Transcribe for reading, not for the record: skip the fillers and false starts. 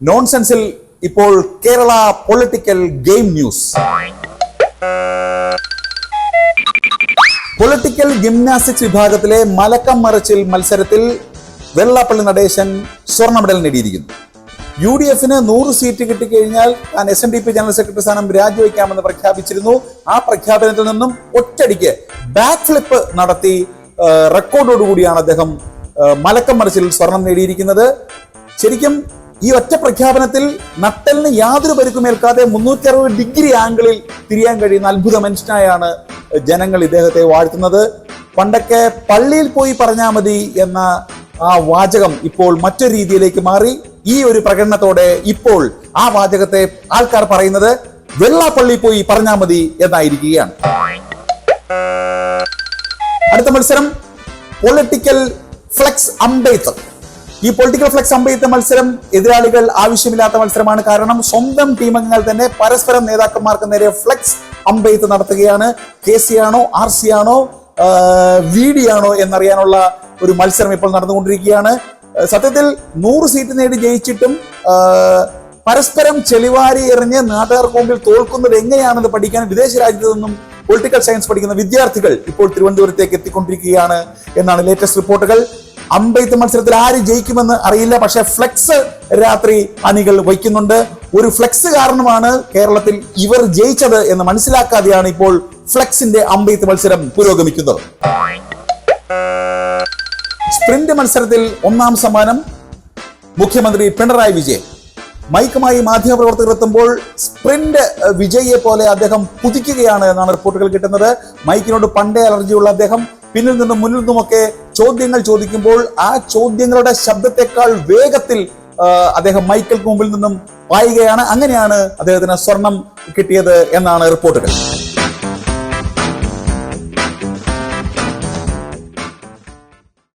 നോൺസെൻസിൽ ഇപ്പോൾ Kerala political game news. Political gymnastics വിഭാഗത്തിലെ മലക്കം മറിച്ചിൽ മത്സരത്തിൽ വെള്ളാപ്പള്ളി നടേശൻ സ്വർണ്ണ മെഡൽ നേടിയിരിക്കുന്നു. UDF-ന് 100 സീറ്റ് കിട്ടിക്കഴിഞ്ഞാൽ താൻ SNDP ജനറൽ സെക്രട്ടറി സ്ഥാനം രാജിവെക്കാമെന്ന് പ്രഖ്യാപിച്ചിരുന്നു. ആ പ്രഖ്യാപനത്തിൽ നിന്നും ഒറ്റയടിക്ക് ബാക്ക് ഫ്ലിപ്പ് നടത്തി റെക്കോർഡോടുകൂടിയാണ് അദ്ദേഹം മലക്കം മറിച്ചിൽ സ്വർണം നേടിയിരിക്കുന്നത്. ശരിക്കും ഈ ഒറ്റ പ്രഖ്യാപനത്തിൽ നട്ടലിന് യാതൊരു പരിക്കുമേൽക്കാതെ 360 ഡിഗ്രി ആംഗിളിൽ തിരിയാൻ കഴിയുന്ന അത്ഭുത മനുഷ്യനായാണ് ജനങ്ങൾ ഇദ്ദേഹത്തെ വാഴ്ത്തുന്നത്. പണ്ടൊക്കെ പള്ളിയിൽ പോയി പറഞ്ഞാൽ മതി എന്ന ആ വാചകം ഇപ്പോൾ മറ്റൊരു രീതിയിലേക്ക് മാറി. ഈ ഒരു പ്രകടനത്തോടെ ഇപ്പോൾ ആ വാചകത്തെ ആൾക്കാർ പറയുന്നത് വെള്ളാപ്പള്ളി പോയി പറഞ്ഞാൽ മതി എന്നായിരിക്കുകയാണ്. അടുത്ത മത്സരം പൊളിറ്റിക്കൽ ഫ്ലെക്സ് അമ്പെയ്ത്ത്. ഈ പൊളിറ്റിക്കൽ ഫ്ലെക്സ് അമ്പെയ്ത്ത് മത്സരം എതിരാളികൾ ആവശ്യമില്ലാത്ത മത്സരമാണ്. കാരണം സ്വന്തം ടീമംഗങ്ങൾ തന്നെ പരസ്പരം നേതാക്കന്മാർക്ക് നേരെ ഫ്ലെക്സ് അമ്പെയ്ത്ത് നടത്തുകയാണ്. KC ആണോ RC ആണോ VD ആണോ എന്നറിയാനുള്ള ഒരു മത്സരം ഇപ്പോൾ നടന്നുകൊണ്ടിരിക്കുകയാണ്. സത്യത്തിൽ 100 സീറ്റ് നേടി ജയിച്ചിട്ടും പരസ്പരം ചെളിവാരി എറിഞ്ഞ് നാട്ടുകാർക്ക് മുമ്പിൽ തോൽക്കുന്നത് എങ്ങനെയാണെന്ന് പഠിക്കാൻ വിദേശ രാജ്യത്തു നിന്നും പൊളിറ്റിക്കൽ സയൻസ് പഠിക്കുന്ന വിദ്യാർത്ഥികൾ ഇപ്പോൾ തിരുവനന്തപുരത്തേക്ക് എത്തിക്കൊണ്ടിരിക്കുകയാണ് എന്നാണ് ലേറ്റസ്റ്റ് റിപ്പോർട്ടുകൾ. അമ്പെയ്ത്ത് മത്സരത്തിൽ ആര് ജയിക്കുമെന്ന് അറിയില്ല. പക്ഷെ ഫ്ലെക്സ് രാത്രി അണികൾ വയ്ക്കുന്നുണ്ട്. ഒരു ഫ്ലെക്സ് കാരണമാണ് കേരളത്തിൽ ഇവർ ജയിച്ചത് എന്ന് മനസ്സിലാക്കാതെയാണ് ഇപ്പോൾ ഫ്ലെക്സിന്റെ അമ്പെയ്ത്ത് മത്സരം പുരോഗമിക്കുന്നത്. സ്പ്രിന്റ് മത്സരത്തിൽ 1ാം സമ്മാനം മുഖ്യമന്ത്രി പിണറായി വിജയൻ. മൈക്കുമായി മാധ്യമപ്രവർത്തകർ എത്തുമ്പോൾ സ്പ്രിന്റ് വിജയിയെ പോലെ അദ്ദേഹം കുതിക്കുകയാണ് എന്നാണ് റിപ്പോർട്ടുകൾ കിട്ടുന്നത്. മൈക്കിനോട് പണ്ടേ അലർജിയുള്ള അദ്ദേഹം പിന്നിൽ നിന്നും മുന്നിൽ നിന്നുമൊക്കെ ചോദ്യങ്ങൾ ചോദിക്കുമ്പോൾ ആ ചോദ്യങ്ങളുടെ ശബ്ദത്തെക്കാൾ വേഗത്തിൽ അദ്ദേഹം മൈക്കൾക്ക് മുമ്പിൽ നിന്നും പായുകയാണ്. അങ്ങനെയാണ് അദ്ദേഹത്തിന് സ്വർണം കിട്ടിയത് എന്നാണ് റിപ്പോർട്ടുകൾ.